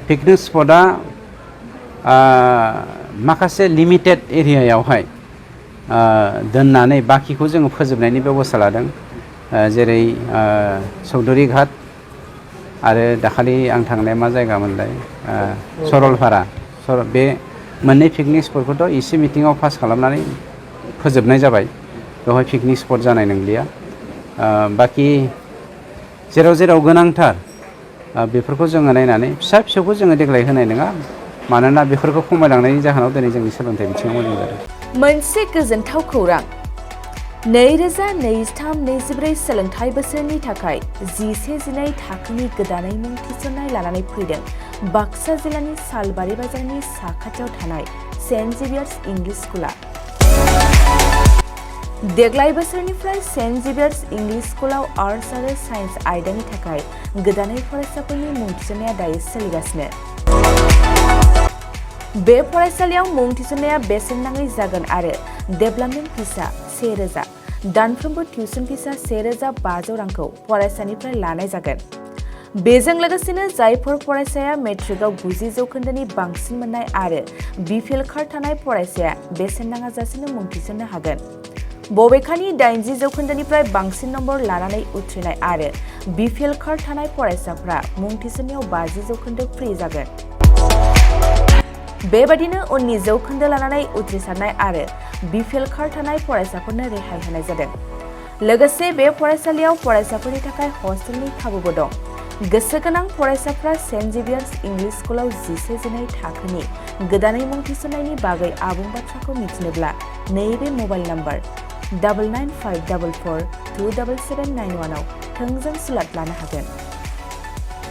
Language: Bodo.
पिकनिक स्पटआ माखासे लिमिटेड एरियायावहाय दोननानै बाखिखौ जोङो फोजोबनायनि बेबस्था लादों। जेरै चौधुरी घाट आरो दाखालि आं थांनाय मा जायगामोनलाय सरलपारा बे मोननै पिकनिक स्पटखौथ' इसे मिटिङाव पास खालामनानै फोजोबनाय जाबाय। बेवहाय पिकनिक स्पट जानाय नंलिया। बाखि जेराव जेराव गोनांथार बेफोरखौ जोङो नायनानै फिसा फिसौखौ जोङो देग्लाय होनाय नङा। मानोना बेफोरखौ खमायलांनायनि जाहोनाव दिनै जोंनि सोलोंथाइ बिथिङाव मोजां जादों। मोनसे गोजोनथाव खौरां 2023-24 सोलोंथाइ बोसोरनि थाखाय 11-12 थाखोनि गोदानै मुं थिसननाय लानानै फैदों बाक्सा जिल्लानि सालबारि बाजारनि साखाथियाव थानाय सेन्ट जेभियार्स इंलिश स्कुला। देग्लाय बोसोरनिफ्राय सेन्ट जेभियार्स इंलिश स्कुलाव आर्ट्स आरो साइन्स आयदानि थाखाय गोदानै फरायसाफोरनि मुं थिसननाया दायो सोलिगासिनो। बे फरायसालियाव मुं थिसननाया बेसेन नाङै जागोन आरो डेभेलपमेन्ट फिसा 1000, दानफ्रोमबो टिउसन फिसा 1500 रांखौ फरायसानिफ्राय लानाय जागोन। बेजों लोगोसेनो जायफोर फरायसाया मेट्रिकआव 90 जौखोन्दोनि बांसिन मोननाय आरो बिपिएल कार्ड थानाय फरायसाया बेसेन नाङाजासेनो मुं थिसननो हागोन। बबेखानि 80 जौखोन्दोनिफ्राय बांसिन नम्बर लानानै उथ्रिनाय आरो बिपिएल कार्ड थानाय फरायसाफ्रा मुं थिसननायाव 50 जौखोन्दो फ्रि जागोन। बेबादिनो उननि जौखोन्दो लानानै उथ्रिसारनाय आरो बिपिएल कार्ड थानाय फरायसाफोरनो रेहाय होनाय जादों। लोगोसे बे फरायसालियाव फरायसाफोरनि थाखाय हस्टेलनि खाबुबो दं। गोसो गोनां फरायसाफ्रा सेन्ट जेभियार्स इंलिश स्कुलाव 11-12 थाखोनि गोदानै मुं थिसननायनि बागै आबुं बाथ्राखौ मिथिनोब्ला नैबे मबाइल नम्बर 9954427791 आव थोंजों सुलाद लानो हागोन।